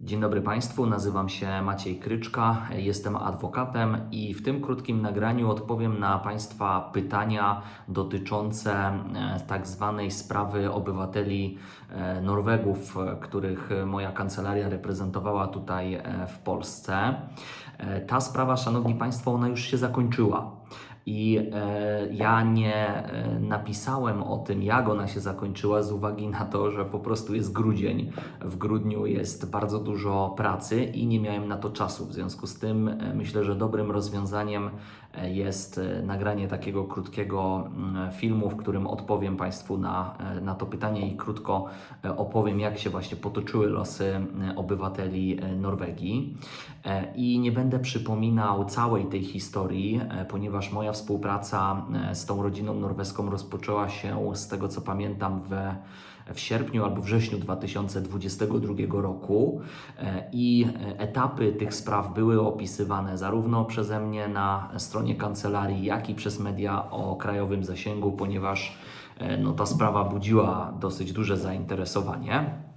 Dzień dobry Państwu, nazywam się Maciej Kryczka, jestem adwokatem i w tym krótkim nagraniu odpowiem na Państwa pytania dotyczące tak zwanej sprawy obywateli Norwegów, których moja kancelaria reprezentowała tutaj w Polsce. Ta sprawa, Szanowni Państwo, ona już się zakończyła. I ja nie napisałem o tym, jak ona się zakończyła, z uwagi na to, że po prostu jest grudzień. W grudniu jest bardzo dużo pracy i nie miałem na to czasu. W związku z tym myślę, że dobrym rozwiązaniem jest nagranie takiego krótkiego filmu, w którym odpowiem Państwu na to pytanie i krótko opowiem, jak się właśnie potoczyły losy obywateli Norwegii. I nie będę przypominał całej tej historii, ponieważ moja współpraca z tą rodziną norweską rozpoczęła się, z tego co pamiętam, w sierpniu albo wrześniu 2022 roku i etapy tych spraw były opisywane zarówno przeze mnie na stronie kancelarii, jak i przez media o krajowym zasięgu, ponieważ ta sprawa budziła dosyć duże zainteresowanie.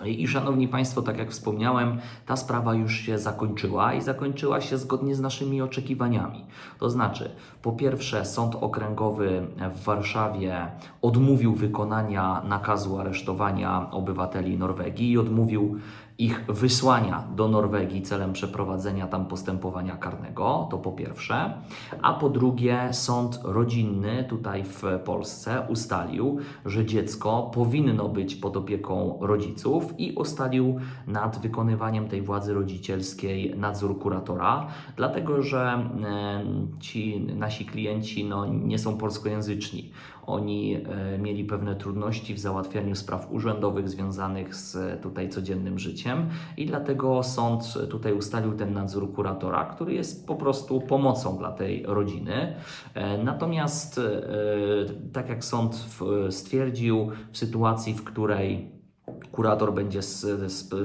I Szanowni Państwo, tak jak wspomniałem, ta sprawa już się zakończyła i zakończyła się zgodnie z naszymi oczekiwaniami. To znaczy, po pierwsze, Sąd Okręgowy w Warszawie odmówił wykonania nakazu aresztowania obywateli Norwegii i odmówił ich wysłania do Norwegii celem przeprowadzenia tam postępowania karnego, to po pierwsze. A po drugie, sąd rodzinny tutaj w Polsce ustalił, że dziecko powinno być pod opieką rodziców i ustalił nad wykonywaniem tej władzy rodzicielskiej nadzór kuratora, dlatego że ci nasi klienci nie są polskojęzyczni. Oni mieli pewne trudności w załatwianiu spraw urzędowych związanych z tutaj codziennym życiem i dlatego sąd tutaj ustalił ten nadzór kuratora, który jest po prostu pomocą dla tej rodziny. Natomiast tak jak sąd stwierdził, w sytuacji, w której kurator będzie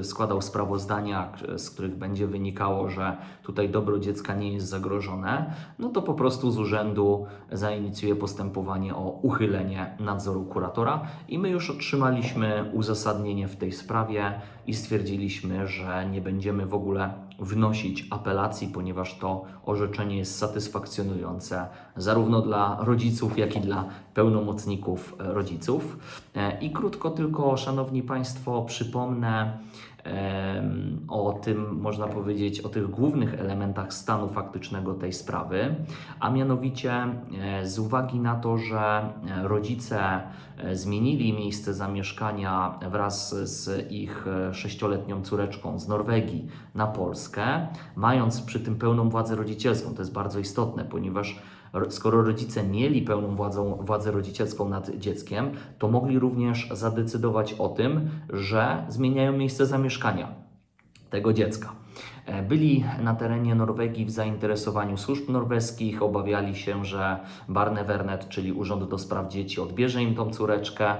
składał sprawozdania, z których będzie wynikało, że tutaj dobro dziecka nie jest zagrożone, to po prostu z urzędu zainicjuje postępowanie o uchylenie nadzoru kuratora i my już otrzymaliśmy uzasadnienie w tej sprawie i stwierdziliśmy, że nie będziemy w ogóle wnosić apelacji, ponieważ to orzeczenie jest satysfakcjonujące zarówno dla rodziców, jak i dla pełnomocników rodziców. I krótko tylko, Szanowni Państwo, przypomnę o tym, można powiedzieć, o tych głównych elementach stanu faktycznego tej sprawy, a mianowicie z uwagi na to, że rodzice zmienili miejsce zamieszkania wraz z ich 6-letnią córeczką z Norwegii na Polskę, mając przy tym pełną władzę rodzicielską. To jest bardzo istotne, ponieważ skoro rodzice mieli pełną władzę rodzicielską nad dzieckiem, to mogli również zadecydować o tym, że zmieniają miejsce zamieszkania tego dziecka. Byli na terenie Norwegii w zainteresowaniu służb norweskich, obawiali się, że Barnevernet, czyli Urząd do Spraw Dzieci, odbierze im tą córeczkę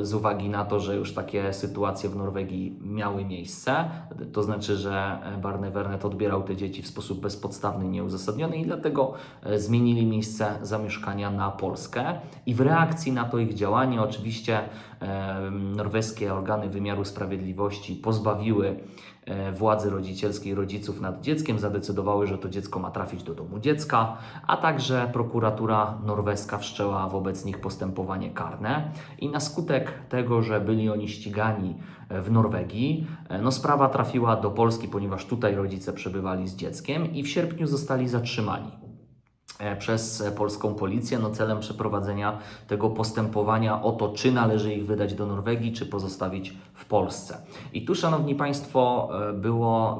z uwagi na to, że już takie sytuacje w Norwegii miały miejsce. To znaczy, że Barnevernet odbierał te dzieci w sposób bezpodstawny i nieuzasadniony i dlatego zmienili miejsce zamieszkania na Polskę. I w reakcji na to ich działanie oczywiście norweskie organy wymiaru sprawiedliwości pozbawiły władzy rodzicielskiej rodziców nad dzieckiem, zadecydowały, że to dziecko ma trafić do domu dziecka, a także prokuratura norweska wszczęła wobec nich postępowanie karne i na skutek tego, że byli oni ścigani w Norwegii, sprawa trafiła do Polski, ponieważ tutaj rodzice przebywali z dzieckiem i w sierpniu zostali zatrzymani przez polską policję celem przeprowadzenia tego postępowania o to, czy należy ich wydać do Norwegii, czy pozostawić w Polsce. I tu, Szanowni Państwo,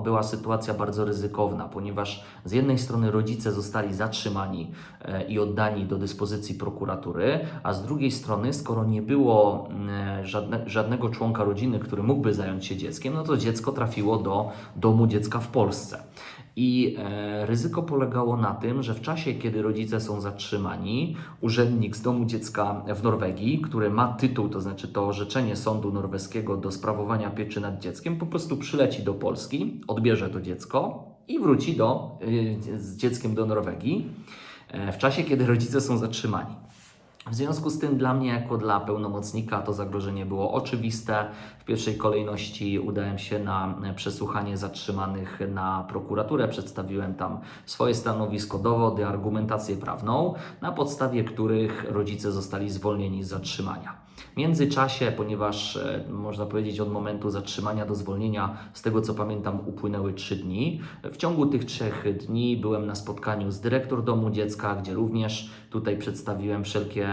była sytuacja bardzo ryzykowna, ponieważ z jednej strony rodzice zostali zatrzymani i oddani do dyspozycji prokuratury, a z drugiej strony, skoro nie było żadnego członka rodziny, który mógłby zająć się dzieckiem, to dziecko trafiło do domu dziecka w Polsce. I ryzyko polegało na tym, że w czasie, kiedy rodzice są zatrzymani, urzędnik z domu dziecka w Norwegii, który ma tytuł, to znaczy to orzeczenie sądu norweskiego do sprawowania pieczy nad dzieckiem, po prostu przyleci do Polski, odbierze to dziecko i wróci z dzieckiem do Norwegii w czasie, kiedy rodzice są zatrzymani. W związku z tym dla mnie, jako dla pełnomocnika, to zagrożenie było oczywiste. W pierwszej kolejności udałem się na przesłuchanie zatrzymanych na prokuraturę. Przedstawiłem tam swoje stanowisko, dowody, argumentację prawną, na podstawie których rodzice zostali zwolnieni z zatrzymania. W międzyczasie, ponieważ można powiedzieć od momentu zatrzymania do zwolnienia, z tego co pamiętam, upłynęły 3 dni. W ciągu tych 3 dni byłem na spotkaniu z dyrektor domu dziecka, gdzie również tutaj przedstawiłem wszelkie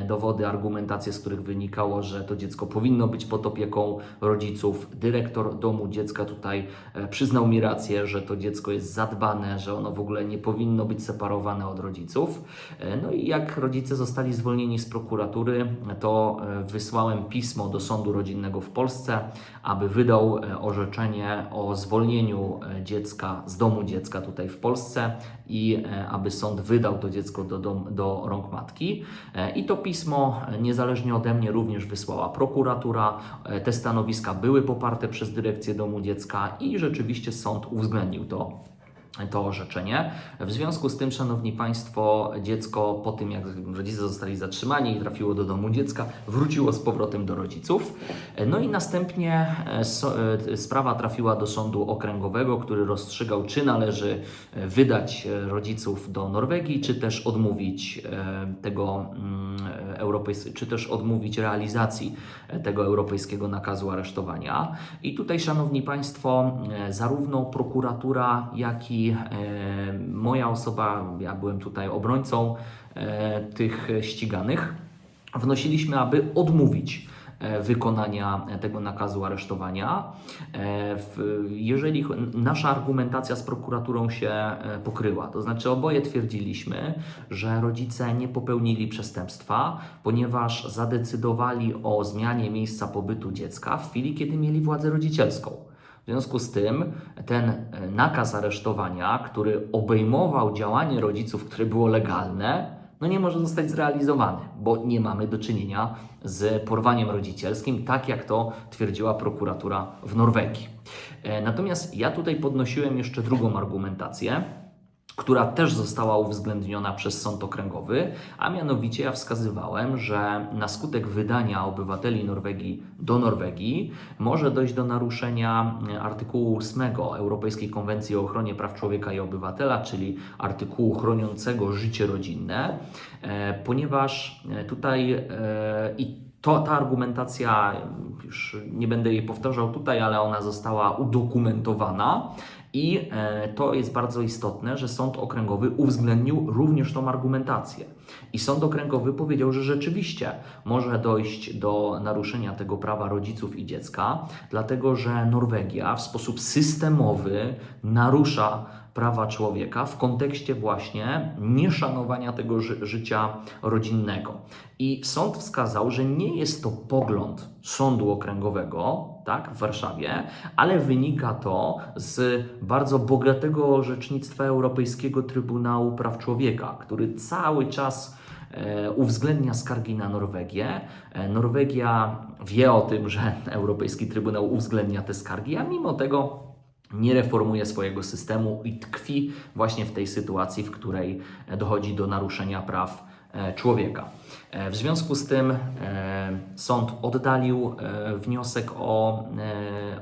dowody, argumentacje, z których wynikało, że to dziecko powinno być pod opieką rodziców. Dyrektor domu dziecka tutaj przyznał mi rację, że to dziecko jest zadbane, że ono w ogóle nie powinno być separowane od rodziców. No i jak rodzice zostali zwolnieni z prokuratury, to wysłałem pismo do sądu rodzinnego w Polsce, aby wydał orzeczenie o zwolnieniu dziecka z domu dziecka tutaj w Polsce i aby sąd wydał to dziecko do rąk matki. I to pismo niezależnie ode mnie również wysłała prokuratura. Te stanowiska były poparte przez dyrekcję domu dziecka i rzeczywiście sąd uwzględnił to orzeczenie. W związku z tym, Szanowni Państwo, dziecko po tym, jak rodzice zostali zatrzymani i trafiło do domu dziecka, wróciło z powrotem do rodziców. No i następnie sprawa trafiła do sądu okręgowego, który rozstrzygał, czy należy wydać rodziców do Norwegii, czy też odmówić czy też odmówić realizacji tego europejskiego nakazu aresztowania. I tutaj, Szanowni Państwo, zarówno prokuratura, jak i moja osoba, ja byłem tutaj obrońcą tych ściganych, wnosiliśmy, aby odmówić wykonania tego nakazu aresztowania. Jeżeli nasza argumentacja z prokuraturą się pokryła, to znaczy oboje twierdziliśmy, że rodzice nie popełnili przestępstwa, ponieważ zadecydowali o zmianie miejsca pobytu dziecka w chwili, kiedy mieli władzę rodzicielską. W związku z tym ten nakaz aresztowania, który obejmował działanie rodziców, które było legalne, nie może zostać zrealizowany, bo nie mamy do czynienia z porwaniem rodzicielskim, tak jak to twierdziła prokuratura w Norwegii. Natomiast ja tutaj podnosiłem jeszcze drugą argumentację, która też została uwzględniona przez sąd okręgowy, a mianowicie ja wskazywałem, że na skutek wydania obywateli Norwegii do Norwegii może dojść do naruszenia artykułu 8 Europejskiej Konwencji o ochronie praw człowieka i obywatela, czyli artykułu chroniącego życie rodzinne, ponieważ tutaj ta argumentacja, już nie będę jej powtarzał tutaj, ale ona została udokumentowana. I to jest bardzo istotne, że sąd okręgowy uwzględnił również tą argumentację. I sąd okręgowy powiedział, że rzeczywiście może dojść do naruszenia tego prawa rodziców i dziecka, dlatego że Norwegia w sposób systemowy narusza prawa człowieka w kontekście właśnie nieszanowania tego życia rodzinnego. I sąd wskazał, że nie jest to pogląd sądu okręgowego, tak, w Warszawie, ale wynika to z bardzo bogatego orzecznictwa Europejskiego Trybunału Praw Człowieka, który cały czas uwzględnia skargi na Norwegię. Norwegia wie o tym, że Europejski Trybunał uwzględnia te skargi, a mimo tego nie reformuje swojego systemu i tkwi właśnie w tej sytuacji, w której dochodzi do naruszenia praw człowieka. W związku z tym sąd oddalił wniosek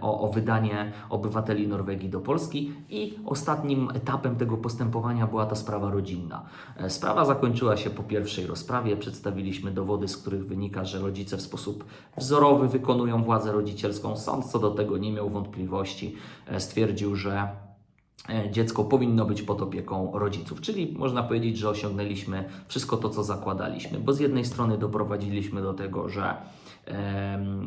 o wydanie obywateli Norwegii do Polski i ostatnim etapem tego postępowania była ta sprawa rodzinna. Sprawa zakończyła się po pierwszej rozprawie. Przedstawiliśmy dowody, z których wynika, że rodzice w sposób wzorowy wykonują władzę rodzicielską. Sąd co do tego nie miał wątpliwości. Stwierdził, że dziecko powinno być pod opieką rodziców, czyli można powiedzieć, że osiągnęliśmy wszystko to, co zakładaliśmy, bo z jednej strony doprowadziliśmy do tego, że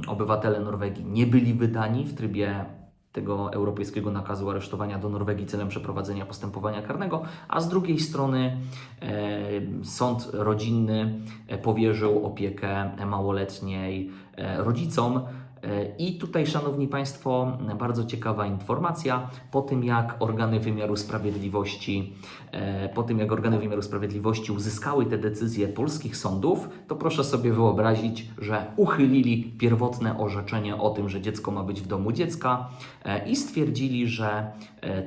obywatele Norwegii nie byli wydani w trybie tego europejskiego nakazu aresztowania do Norwegii celem przeprowadzenia postępowania karnego, a z drugiej strony sąd rodzinny powierzył opiekę małoletniej rodzicom, I tutaj, Szanowni Państwo, bardzo ciekawa informacja. Po tym, jak organy wymiaru sprawiedliwości uzyskały te decyzje polskich sądów, to proszę sobie wyobrazić, że uchylili pierwotne orzeczenie o tym, że dziecko ma być w domu dziecka i stwierdzili, że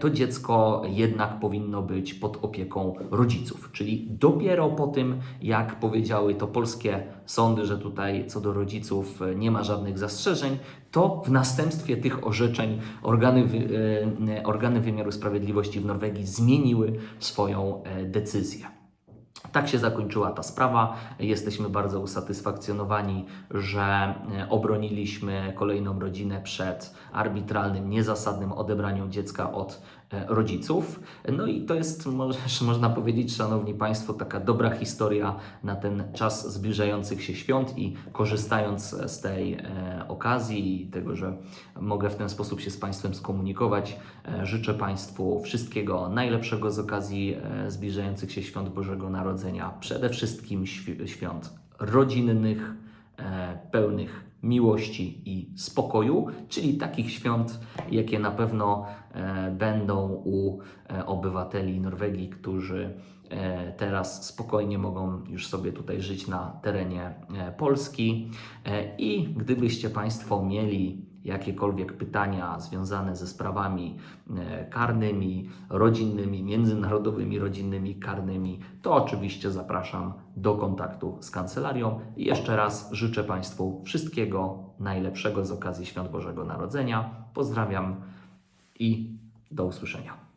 to dziecko jednak powinno być pod opieką rodziców. Czyli dopiero po tym, jak powiedziały to polskie sądy, że tutaj co do rodziców nie ma żadnych zastrzeżeń, to w następstwie tych orzeczeń organy wymiaru sprawiedliwości w Norwegii zmieniły swoją decyzję. Tak się zakończyła ta sprawa. Jesteśmy bardzo usatysfakcjonowani, że obroniliśmy kolejną rodzinę przed arbitralnym, niezasadnym odebraniem dziecka od rodziców. No i to jest, można powiedzieć, Szanowni Państwo, taka dobra historia na ten czas zbliżających się świąt i korzystając z tej okazji i tego, że mogę w ten sposób się z Państwem skomunikować, życzę Państwu wszystkiego najlepszego z okazji zbliżających się świąt Bożego Narodzenia. Przede wszystkim świąt rodzinnych, pełnych miłości i spokoju, czyli takich świąt, jakie na pewno będą u obywateli Norwegii, którzy teraz spokojnie mogą już sobie tutaj żyć na terenie Polski. I gdybyście Państwo mieli jakiekolwiek pytania związane ze sprawami karnymi, rodzinnymi, międzynarodowymi, rodzinnymi, karnymi, to oczywiście zapraszam do kontaktu z kancelarią. I jeszcze raz życzę Państwu wszystkiego najlepszego z okazji Świąt Bożego Narodzenia. Pozdrawiam i do usłyszenia.